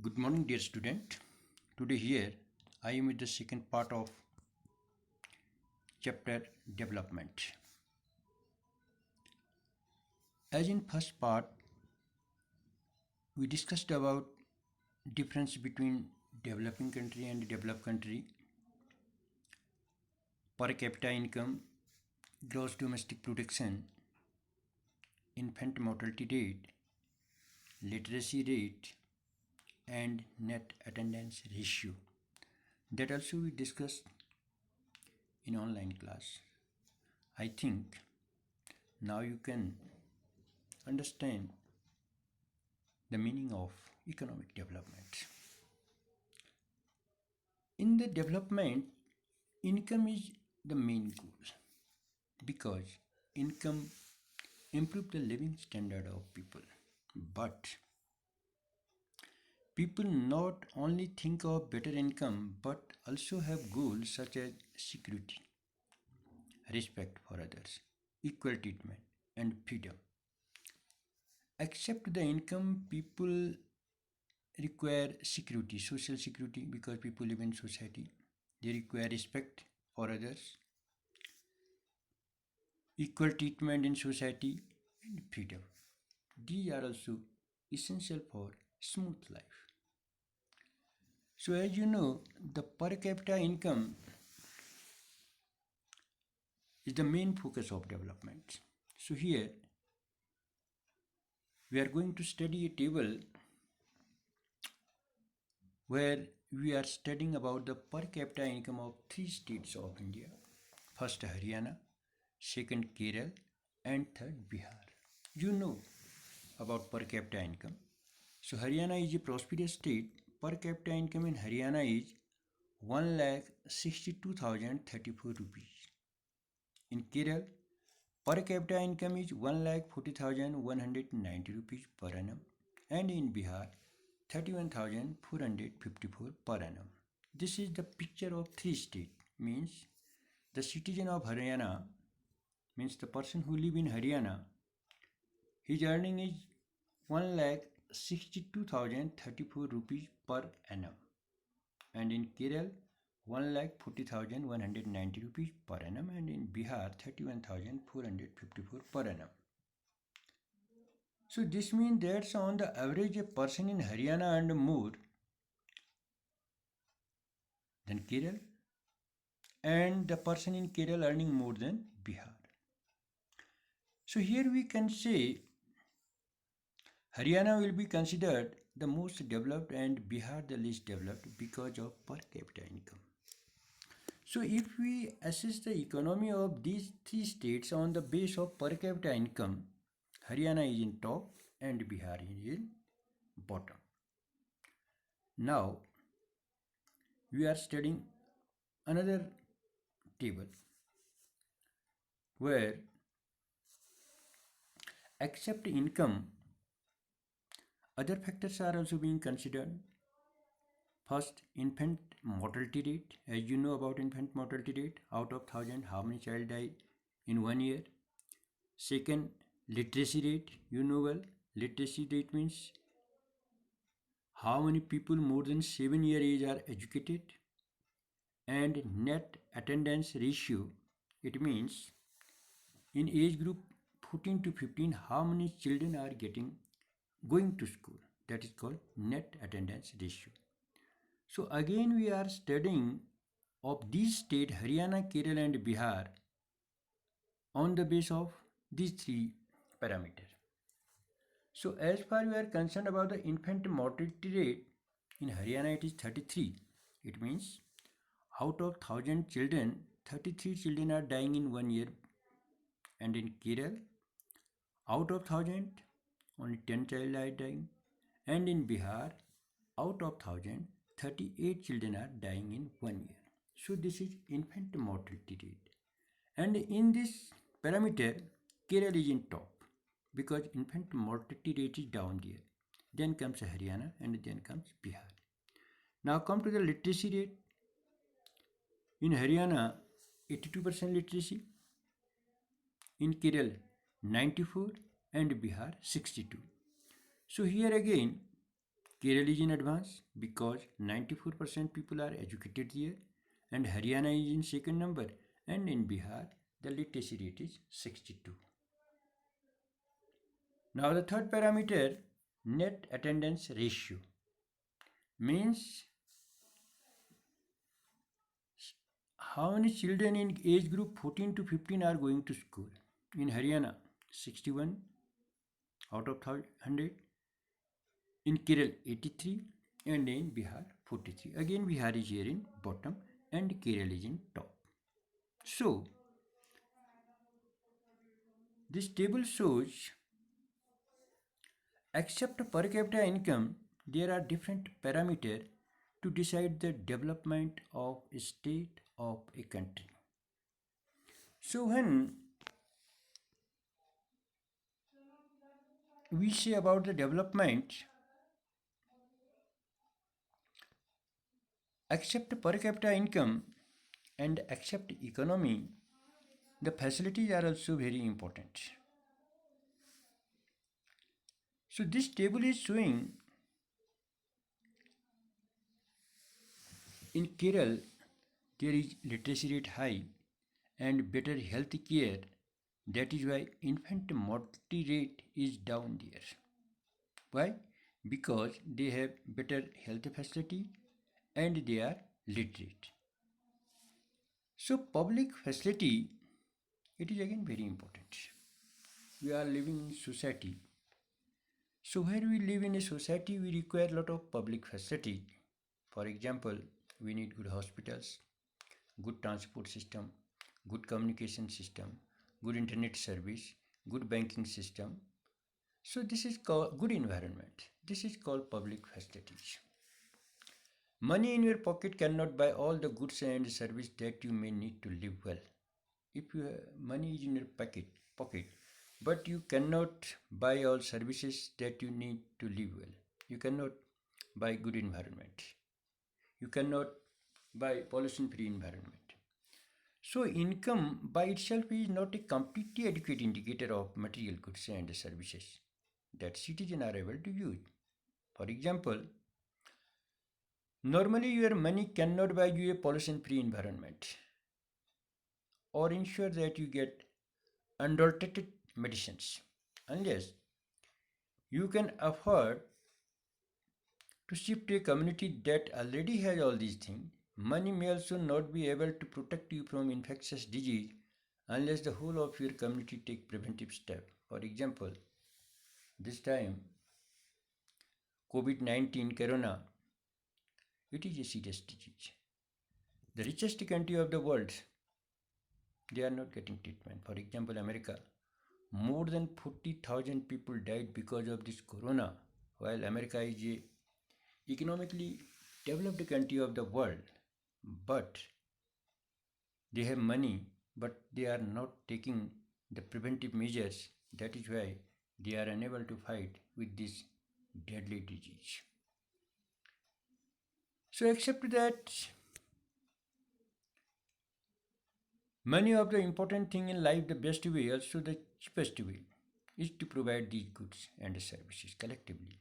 Good morning, dear student. Today here I am with the second part of chapter development. As in first part, we discussed about difference between developing country and developed country, per capita income, gross domestic production, infant mortality rate, literacy rate, and net attendance ratio. That also we discussed in online class. I think now you can understand the meaning of economic development. In the development, income is the main goal because income improves the living standard of people. But people not only think of better income but also have goals such as security, respect for others, equal treatment, and freedom. Except the income, people require security, social security, because people live in society. They require respect for others, equal treatment in society, and freedom. These are also essential for smooth life. So, as you know, the per capita income is the main focus of development. So, here we are going to study a table where we are studying about the per capita income of three states of India. First Haryana, second Kerala, and third Bihar. You know about per capita income. So Haryana is a prosperous state. Per capita income in Haryana is 1,62,034 rupees. In Kerala, per capita income is 1,40,190 rupees per annum, and in Bihar, 31,454 per annum. This is the picture of three states. Means the citizen of Haryana, means the person who live in Haryana, his earning is 1,62,034 rupees per annum, and in Kerala 1,40,190 rupees per annum, and in Bihar 31,454 per annum. So this means that on the average a person in Haryana earned more than Kerala, and the person in Kerala earning more than Bihar. So here we can say Haryana will be considered the most developed and Bihar the least developed because of per capita income. So if we assess the economy of these three states on the base of per capita income, Haryana is in top and Bihar is in bottom. Now we are studying another table where except income, other factors are also being considered. First, infant mortality rate. As you know about infant mortality rate, out of 1,000, how many child die in 1 year? Second, literacy rate. You know well, literacy rate means how many people more than 7 year age are educated. And net attendance ratio. It means in age group 14 to 15, how many children are going to school. That is called net attendance ratio. So again we are studying of these states Haryana, Kerala and Bihar on the base of these three parameters. So as far we are concerned about the infant mortality rate, in Haryana it is 33. It means out of 1,000 children, 33 children are dying in 1 year, and in Kerala out of 1,000 only 10 children are dying, and in Bihar out of 1,000 38 children are dying in 1 year. So this is infant mortality rate, and in this parameter Kerala is in top because infant mortality rate is down there. Then comes Haryana and then comes Bihar. Now come to the literacy rate. In Haryana 82% literacy, in Kerala 94, and Bihar 62. So here again Kerala is in advance because 94% people are educated there, and Haryana is in second number, and in Bihar the literacy rate is 62. Now the third parameter, net attendance ratio, means how many children in age group 14 to 15 are going to school. In Haryana 61 out of 100, in Kerala 83, and in Bihar 43. Again Bihar is here in bottom and Kerala is in top. So this table shows, except per capita income, there are different parameters to decide the development of a state, of a country. So when we say about the development, except per capita income and except economy, the facilities are also very important. So this table is showing in Kerala there is literacy rate high and better health care. That is why infant mortality rate is down there. Why? Because they have better health facility and they are literate. So public facility, it is again very important. We are living in society. So where we live in a society, we require a lot of public facility. For example, we need good hospitals, good transport system, good communication system, good internet service, good banking system. So this is called good environment. This is called public facilities. Money in your pocket cannot buy all the goods and service that you may need to live well. If you have money is in your pocket, but you cannot buy all services that you need to live well. You cannot buy good environment. You cannot buy pollution-free environment. So income by itself is not a completely adequate indicator of material goods and services that citizens are able to use. For example, normally your money cannot buy you a pollution-free environment or ensure that you get unadulterated medicines unless you can afford to shift to a community that already has all these things. Money may also not be able to protect you from infectious disease unless the whole of your community take preventive steps. For example, this time COVID-19 corona, it is a serious disease. The richest country of the world, they are not getting treatment. For example, America, more than 40,000 people died because of this corona, while America is a economically developed country of the world, but they have money, but they are not taking the preventive measures. That is why they are unable to fight with this deadly disease. So, except that, many of the important thing in life, the best way, also the cheapest way, is to provide these goods and services collectively.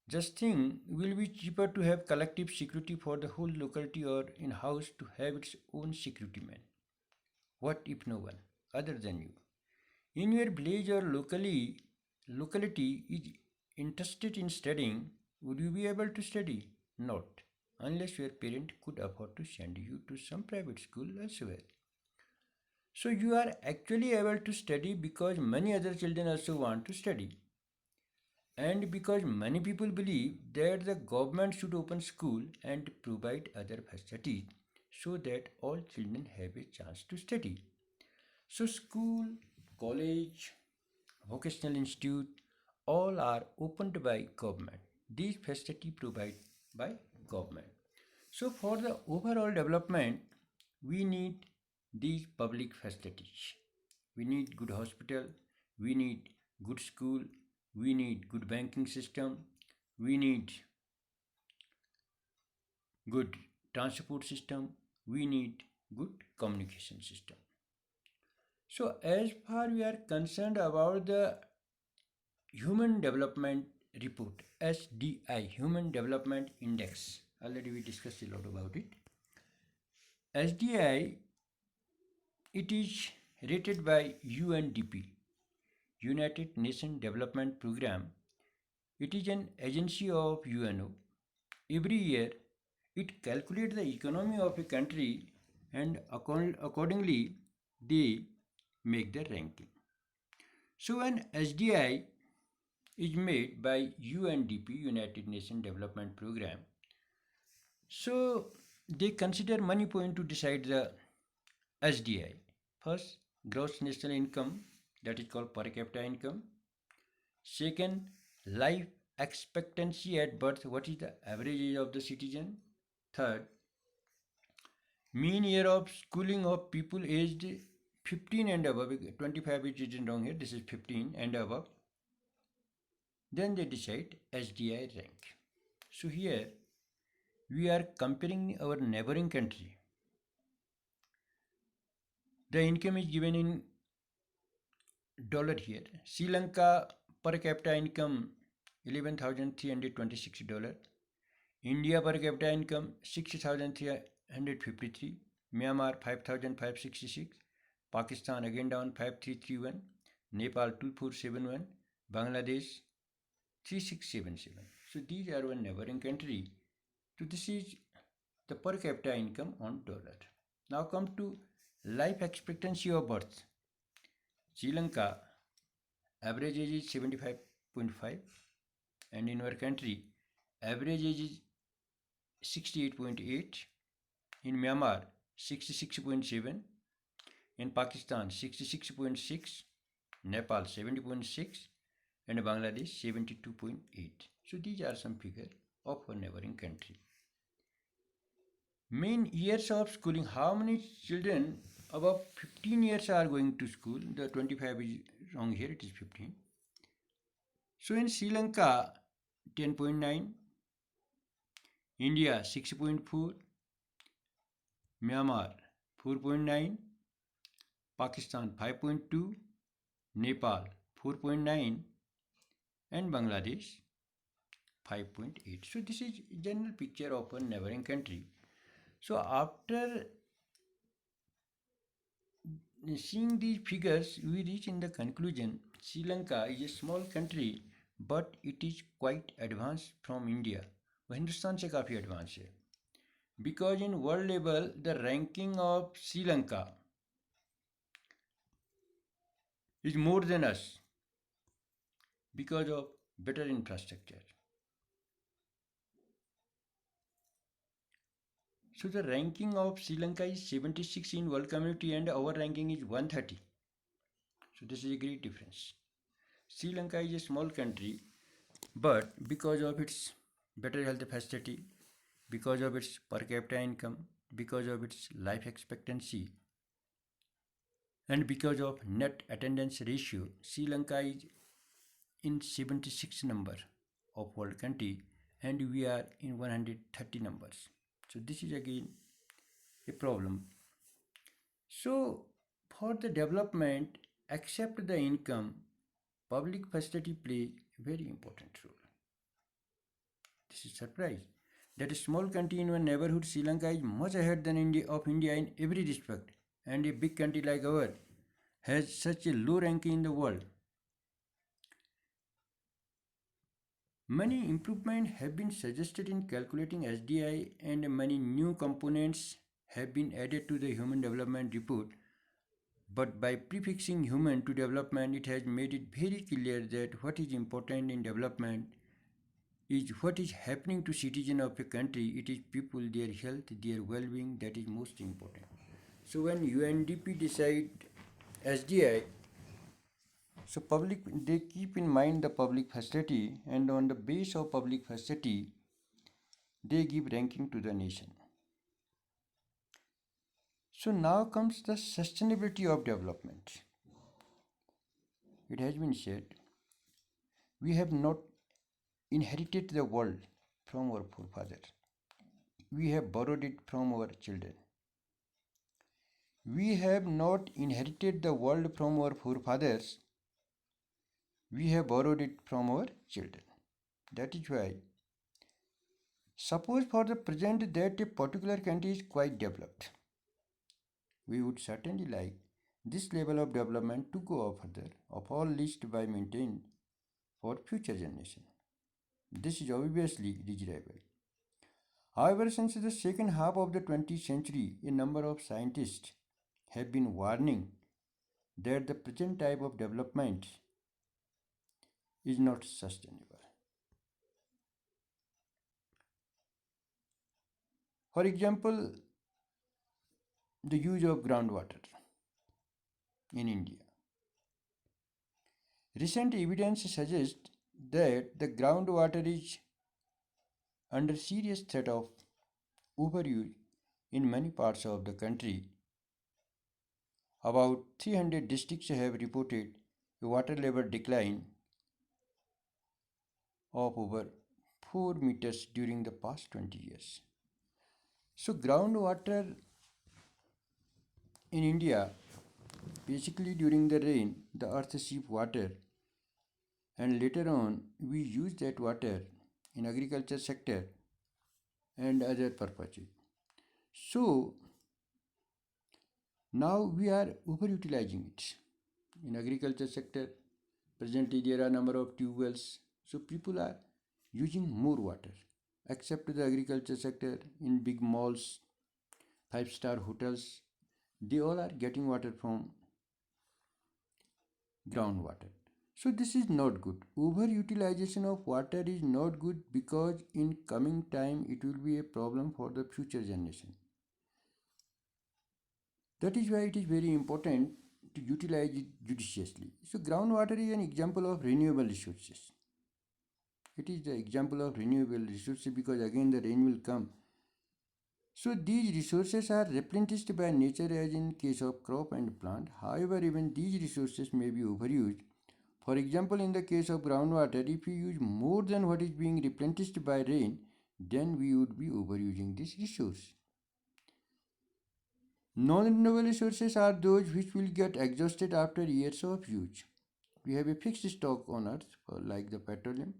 Just think, will be cheaper to have collective security for the whole locality or in house to have its own security man? What if no one other than you in your village or locality is interested in studying? Would you be able to study? Not, unless your parent could afford to send you to some private school elsewhere. So you are actually able to study because many other children also want to study. And because many people believe that the government should open school and provide other facilities so that all children have a chance to study. So school, college, vocational institute, all are opened by government. These facilities provided by government. So for the overall development, we need these public facilities. We need good hospital, we need good school, we need good banking system, we need good transport system, we need good communication system. So as far we are concerned about the human development report, SDI, Human Development Index. Already we discussed a lot about it. SDI, it is rated by UNDP, United Nations Development Program. It is an agency of UNO. Every year, it calculates the economy of a country and accordingly they make the ranking. So an SDI is made by UNDP, United Nations Development Program. So they consider money point to decide the SDI. First, gross national income, that is called per capita income. Second, life expectancy at birth, what is the average age of the citizen. Third, mean year of schooling of people aged 15 and above, 25 is written wrong here, this is 15 and above. Then they decide SDI rank. So here we are comparing our neighboring country. The income is given in dollar here. Sri Lanka per capita income $11,326. India per capita income 6,353. Myanmar 5,566. Pakistan again down 5,331. Nepal 2,471. Bangladesh 3,677. So these are one neighboring country. So this is the per capita income on dollar. Now come to life expectancy of birth. Sri Lanka average age is 75.5 and in our country average age is 68.8. In Myanmar 66.7. In Pakistan 66.6. Nepal 70.6 and Bangladesh 72.8. So these are some figures of our neighboring country. Main years of schooling, how many children above 15 years are going to school. The 25 is wrong here, it is 15. So in Sri Lanka 10.9, India 6.4, Myanmar 4.9, Pakistan 5.2, Nepal 4.9 and Bangladesh 5.8. So this is general picture of a neighboring country. So after seeing these figures, we reach in the conclusion Sri Lanka is a small country but it is quite advanced from India. वो हिंदुस्तान से काफ़ी advance है. Because in world level the ranking of Sri Lanka is more than us because of better infrastructure. So the ranking of Sri Lanka is 76 in world community and our ranking is 130. So this is a great difference. Sri Lanka is a small country, but because of its better health facility, because of its per capita income, because of its life expectancy, and because of net attendance ratio, Sri Lanka is in 76 number of world country and we are in 130 numbers. So this is again a problem. So for the development, except the income, public facility play very important role. This is surprise that a small country in one neighborhood, Sri Lanka, is much ahead than India in every respect, and a big country like ours has such a low ranking in the world. Many improvements have been suggested in calculating SDI and many new components have been added to the Human Development Report. But by prefixing human to development, it has made it very clear that what is important in development is what is happening to citizens of a country. It is people, their health, their well-being that is most important. So when UNDP decide SDI, so public, they keep in mind the public facility and on the base of public facility, they give ranking to the nation. So now comes the sustainability of development. It has been said, we have not inherited the world from our forefathers. We have borrowed it from our children. We have not inherited the world from our forefathers. We have borrowed it from our children. That is why, suppose for the present that a particular country is quite developed, we would certainly like this level of development to go further, of all least by maintained for future generation. This is obviously desirable. However, since the second half of the 20th century, a number of scientists have been warning that the present type of development is not sustainable. For example, the use of groundwater in India. Recent evidence suggests that the groundwater is under serious threat of overuse in many parts of the country. About 300 districts have reported a water level decline of over 4 meters during the past 20 years. So, groundwater in India, basically during the rain, the earth receives water, and later on we use that water in agriculture sector and other purposes. So, now we are overutilizing it. In agriculture sector, presently there are number of tube wells, so people are using more water. Except the agriculture sector, in big malls, five-star hotels, they all are getting water from groundwater. So this is not good. Overutilization of water is not good because in coming time it will be a problem for the future generation. That is why it is very important to utilize it judiciously. So groundwater is an example of renewable resources. It is the example of renewable resources because again the rain will come. So these resources are replenished by nature as in case of crop and plant. However, even these resources may be overused. For example, in the case of groundwater, if we use more than what is being replenished by rain, then we would be overusing this resource. Non-renewable resources are those which will get exhausted after years of use. We have a fixed stock on earth, like the petroleum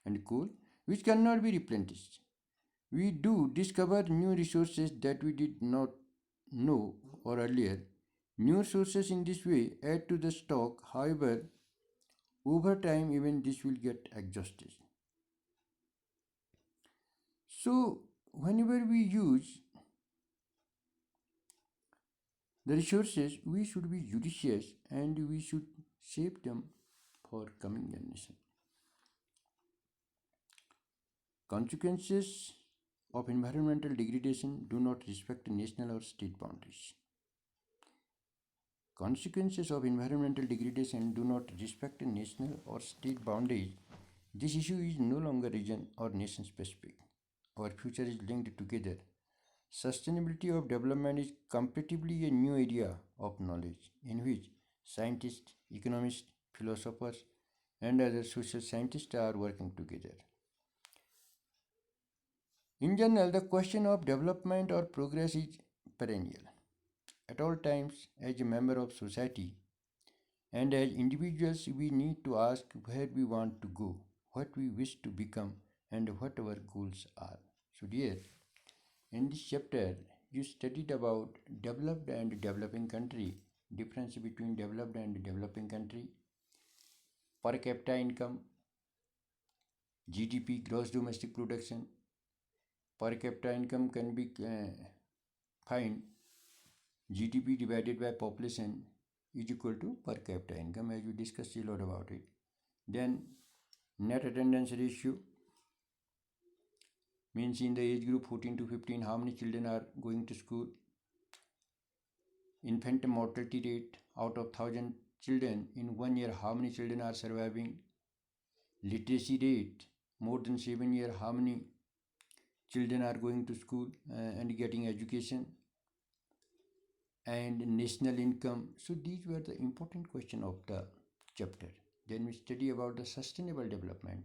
and coal, which cannot be replenished. We do discover new resources that we did not know or earlier. New sources in this way add to the stock, however, over time even this will get exhausted. So, whenever we use the resources, we should be judicious and we should save them for coming generation. Consequences of environmental degradation do not respect national or state boundaries. Consequences of environmental degradation do not respect national or state boundaries. This issue is no longer region or nation specific. Our future is linked together. Sustainability of development is comparatively a new area of knowledge in which scientists, economists, philosophers, and other social scientists are working together. In general, the question of development or progress is perennial. At all times, as a member of society and as individuals, we need to ask where we want to go, what we wish to become, and what our goals are. So, dear, in this chapter, you studied about developed and developing country, difference between developed and developing country, per capita income, GDP, gross domestic production. Per capita income can be find GDP divided by population is equal to per capita income, as we discussed a lot about it. Then net attendance ratio means in the age group 14 to 15 how many children are going to school. Infant mortality rate, out of 1000 children in 1 year how many children are surviving. Literacy rate, more than 7 years how many children are going to school and getting education. And national income. So these were the important question of the chapter. Then we study about the sustainable development.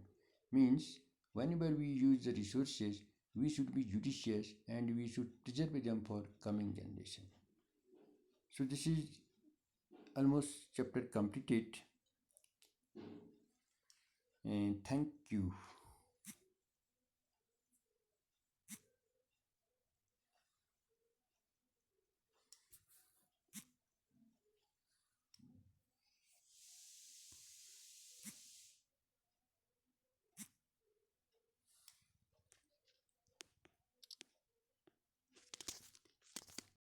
Means whenever we use the resources, we should be judicious and we should preserve them for coming generation. So this is almost chapter completed. And thank you.